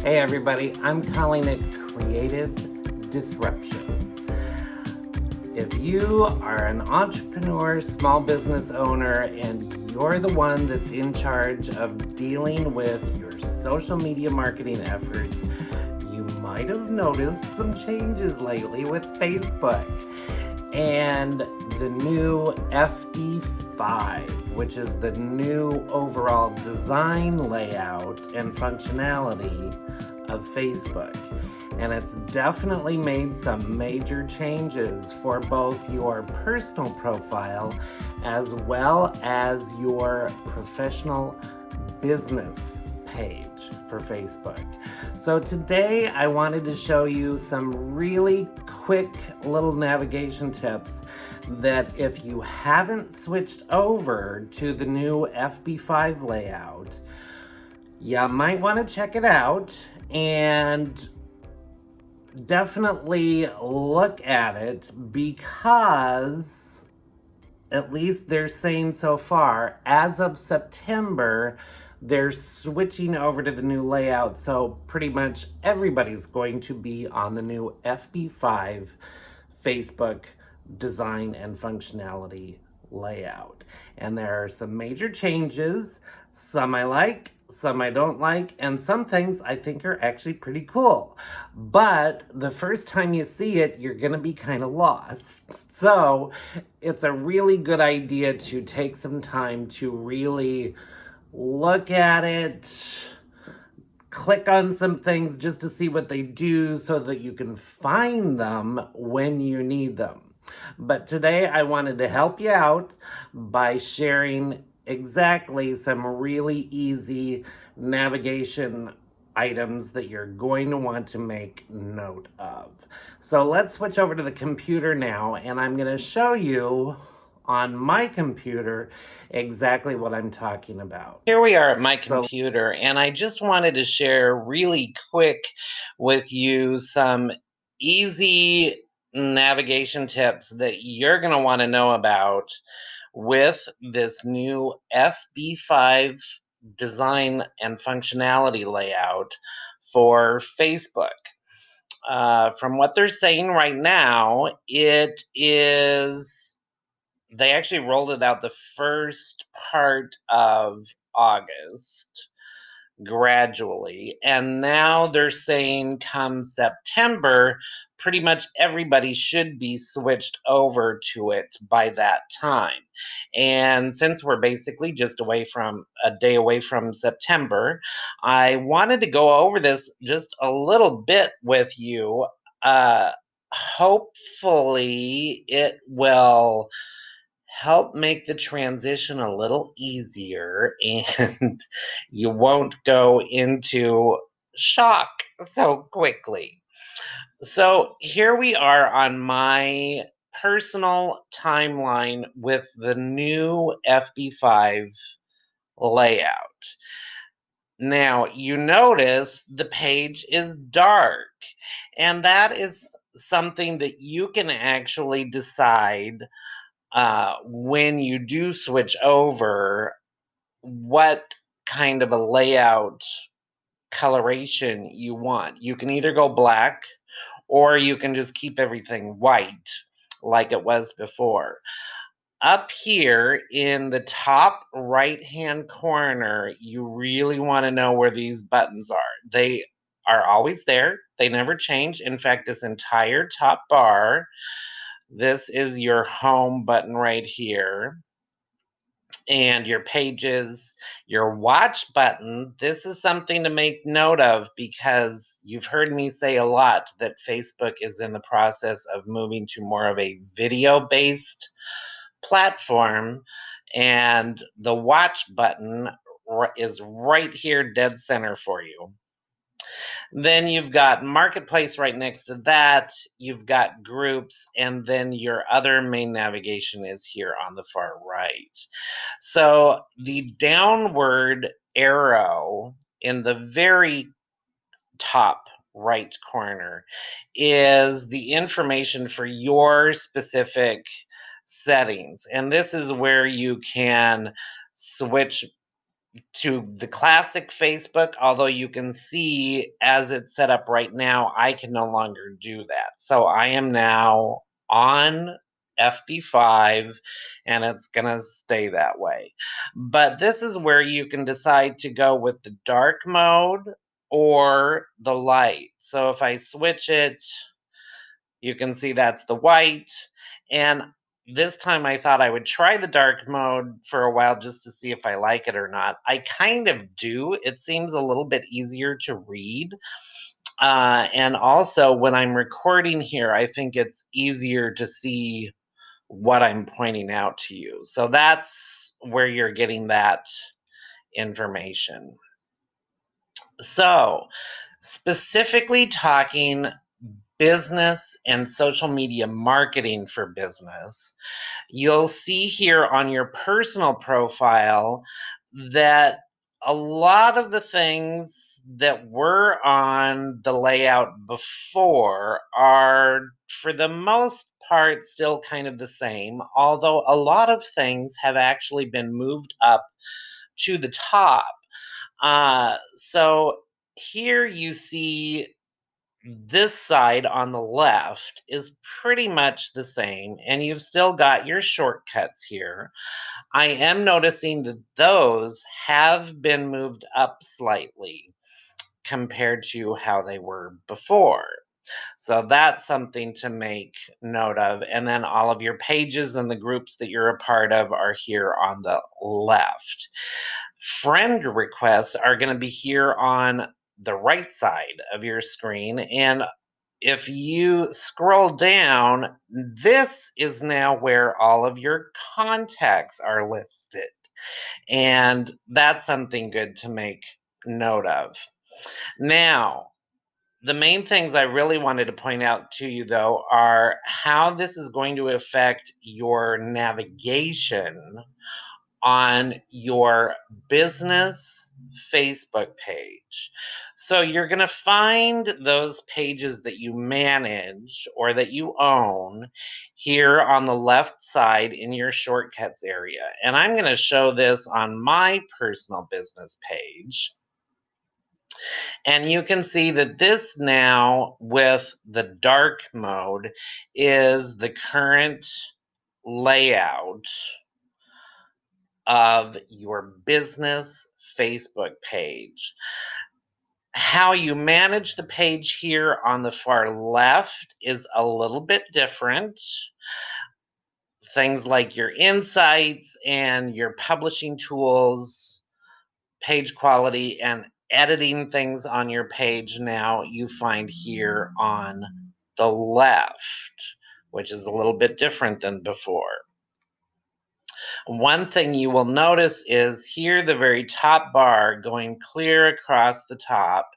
Hey everybody, I'm calling it creative disruption. If you are an entrepreneur, small business owner, and you're the one that's in charge of dealing with your social media marketing efforts, you might have noticed some changes lately with Facebook and the new FD5, which is the new overall design layout and functionality of Facebook. And it's definitely made some major changes for both your personal profile as well as your professional business page for Facebook. So today I wanted to show you some really quick little navigation tips that if you haven't switched over to the new FB5 layout, you might want to check it out and definitely look at it, because at least they're saying so far, as of September, they're switching over to the new layout. So pretty much everybody's going to be on the new FB5 Facebook design and functionality layout. And there are some major changes. Some I like, some I don't like, and some things I think are actually pretty cool. But the first time you see it, you're gonna be kind of lost. So it's a really good idea to take some time to really look at it, click on some things just to see what they do so that you can find them when you need them. But today I wanted to help you out by sharing exactly some really easy navigation items that you're going to want to make note of. So let's switch over to the computer now, and I'm going to show you on my computer exactly what I'm talking about. Here we are at my computer, and I just wanted to share really quick with you some easy navigation tips that you're going to want to know about with this new FB5 design and functionality layout for Facebook. From what they're saying right now, they actually rolled it out the first part of August gradually. And now they're saying come September, pretty much everybody should be switched over to it by that time. And since we're basically just a day away from September, I wanted to go over this just a little bit with you. Hopefully, it will help make the transition a little easier and you won't go into shock so quickly. So here we are on my personal timeline with the new FB5 layout. Now, you notice the page is dark, and that is something that you can actually decide when you do switch over, what kind of a layout coloration you want. You can either go black or you can just keep everything white like it was before. Up here in the top right hand corner, you really want to know where these buttons are. They are always there, they never change. In fact, this entire top bar, this is your home button right here, and your pages, your watch button. This is something to make note of because you've heard me say a lot that Facebook is in the process of moving to more of a video-based platform, and the watch button is right here dead center for you. Then you've got Marketplace right next to that. You've got Groups, and then your other main navigation is here on the far right. So the downward arrow in the very top right corner is the information for your specific settings. And this is where you can switch to the classic Facebook, although you can see as it's set up right now, I can no longer do that. So I am now on FB5 and it's going to stay that way. But this is where you can decide to go with the dark mode or the light. So if I switch it, you can see that's the white. And this time I thought I would try the dark mode for a while just to see if I like it or not. I kind of do. It seems a little bit easier to read. And also, when I'm recording here, I think it's easier to see what I'm pointing out to you. So that's where you're getting that information. So, specifically talking business and social media marketing for business, you'll see here on your personal profile that a lot of the things that were on the layout before are, for the most part, still kind of the same, although a lot of things have actually been moved up to the top. So here you see this side on the left is pretty much the same, and you've still got your shortcuts here. I am noticing that those have been moved up slightly compared to how they were before. So that's something to make note of. And then all of your pages and the groups that you're a part of are here on the left. Friend requests are going to be here on the right side of your screen. And if you scroll down, this is now where all of your contacts are listed. And that's something good to make note of. Now, the main things I really wanted to point out to you, though, are how this is going to affect your navigation on your business Facebook page. So you're going to find those pages that you manage or that you own here on the left side in your shortcuts area. And I'm going to show this on my personal business page. And you can see that this now, with the dark mode, is the current layout of your business Facebook page. How you manage the page here on the far left is a little bit different. Things like your insights and your publishing tools, page quality, and editing things on your page now you find here on the left, which is a little bit different than before. One thing you will notice is here, the very top bar going clear across the top.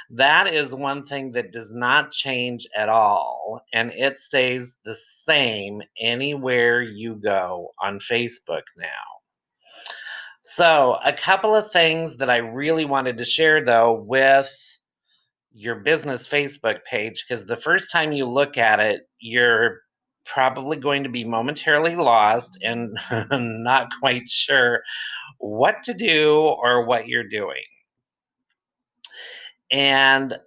That is one thing that does not change at all, and it stays the same anywhere you go on Facebook now. So, a couple of things that I really wanted to share, though, with your business Facebook page, because the first time you look at it, you're probably going to be momentarily lost and not quite sure what to do or what you're doing. And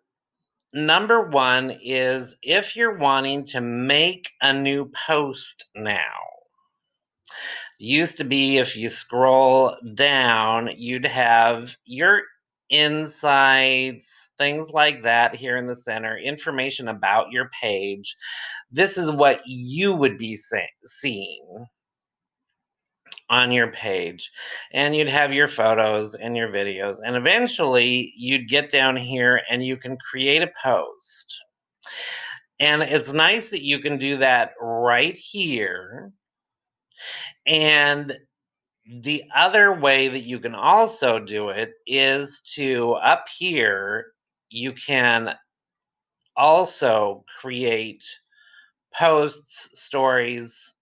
number one is if you're wanting to make a new post now. Used to be if you scroll down, you'd have your insights, things like that here in the center, information about your page. This is what you would be seeing on your page, and you'd have your photos and your videos, and eventually you'd get down here and you can create a post. And it's nice that you can do that right here. And the other way that you can also do it is to, up here, you can also create posts, stories,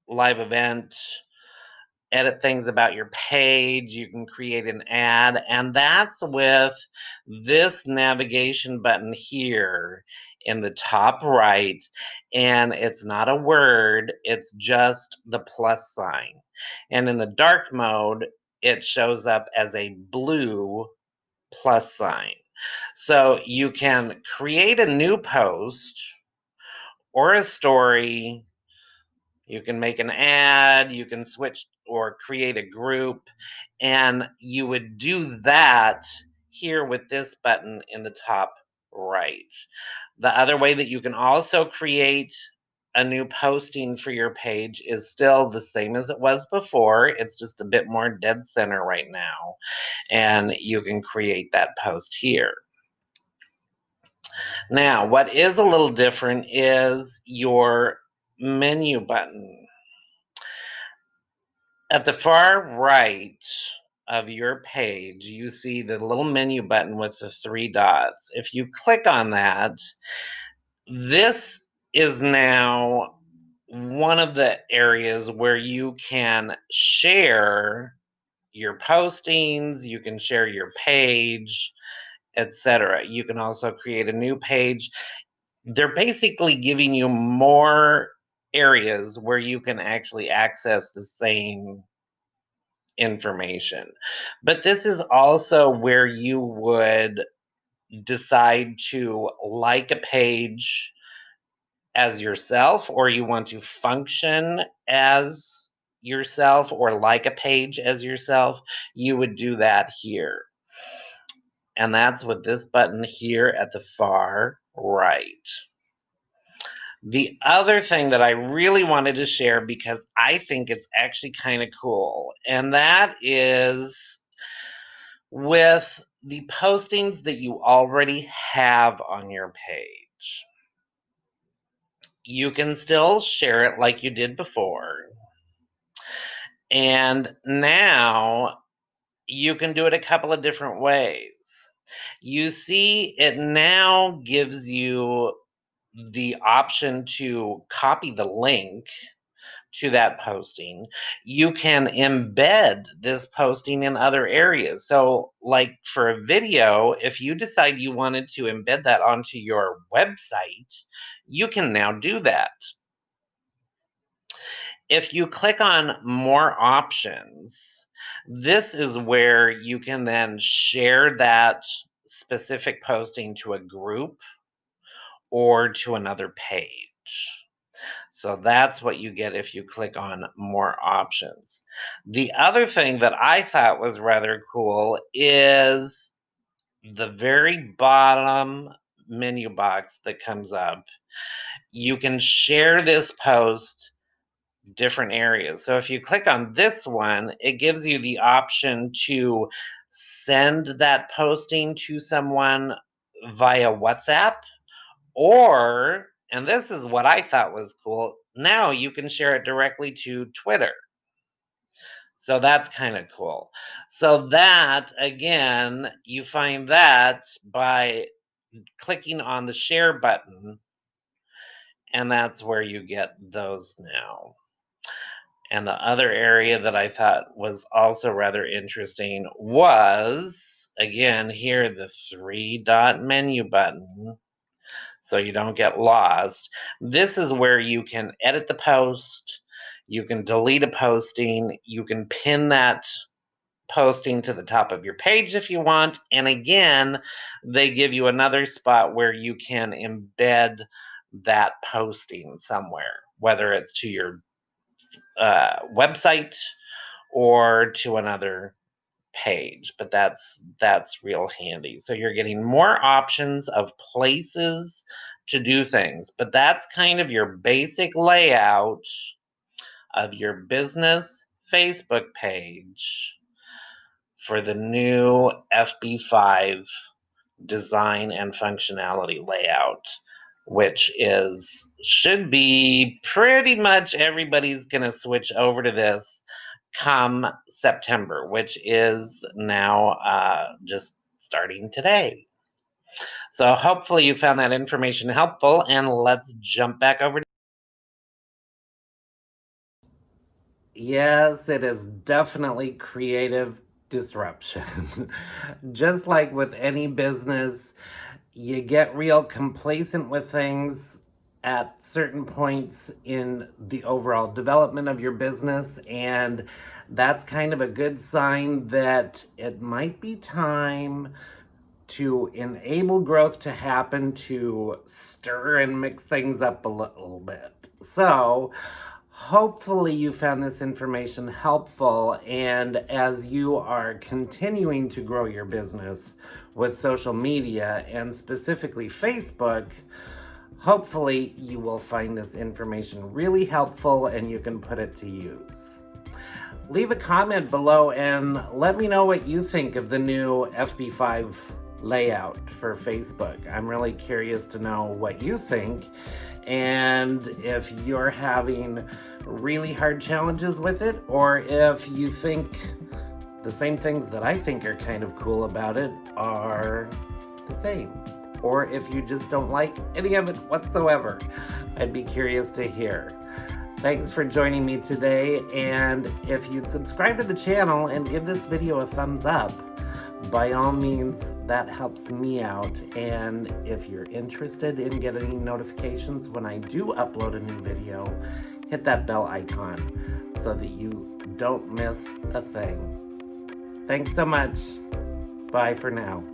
live event, edit things about your page. You can create an ad, and that's with this navigation button here in the top right. And it's not a word, it's just the plus sign. And in the dark mode, it shows up as a blue plus sign. So you can create a new post or a story. You can make an ad, you can switch or create a group, and you would do that here with this button in the top right. The other way that you can also create a new posting for your page is still the same as it was before. It's just a bit more dead center right now, and you can create that post here. Now, what is a little different is your menu button. At the far right of your page, you see the little menu button with the 3 dots. If you click on that, this is now one of the areas where you can share your postings, you can share your page, etc. You can also create a new page. They're basically giving you more areas where you can actually access the same information. But this is also where you would decide to like a page as yourself, or you want to function as yourself or like a page as yourself. You would do that here. And that's with this button here at the far right. The other thing that I really wanted to share, because I think it's actually kind of cool, and that is with the postings that you already have on your page. You can still share it like you did before. And now you can do it a couple of different ways. You see, it now gives you the option to copy the link to that posting. You can embed this posting in other areas. So, like for a video, if you decide you wanted to embed that onto your website, you can now do that. If you click on more options, this is where you can then share that specific posting to a group or to another page. So that's what you get if you click on more options. The other thing that I thought was rather cool is the very bottom menu box that comes up. You can share this post different areas. So if you click on this one, it gives you the option to send that posting to someone via WhatsApp, or, and this is what I thought was cool, now you can share it directly to Twitter. So that's kind of cool. So that, again, you find that by clicking on the share button, and that's where you get those now. And the other area that I thought was also rather interesting was, again, here, the 3-dot menu button, so you don't get lost. This is where you can edit the post, you can delete a posting, you can pin that posting to the top of your page if you want, and again, they give you another spot where you can embed that posting somewhere, whether it's to your website or to another page. But that's real handy. So you're getting more options of places to do things, but that's kind of your basic layout of your business Facebook page for the new FB5 design and functionality layout, which should be pretty much everybody's going to switch over to this come September, which is now just starting today. So hopefully you found that information helpful, and let's jump back over. Yes, it is definitely creative disruption. Just like with any business, you get real complacent with things at certain points in the overall development of your business, and that's kind of a good sign that it might be time to enable growth to happen, to stir and mix things up a little bit. So, hopefully you found this information helpful, and as you are continuing to grow your business with social media and specifically Facebook, hopefully you will find this information really helpful and you can put it to use. Leave a comment below and let me know what you think of the new FB5 layout for Facebook. I'm really curious to know what you think, and if you're having really hard challenges with it, or if you think the same things that I think are kind of cool about it are the same, or if you just don't like any of it whatsoever. I'd be curious to hear. Thanks for joining me today, and if you'd subscribe to the channel and give this video a thumbs up, by all means, that helps me out. And if you're interested in getting notifications when I do upload a new video, hit that bell icon so that you don't miss a thing. Thanks so much. Bye for now.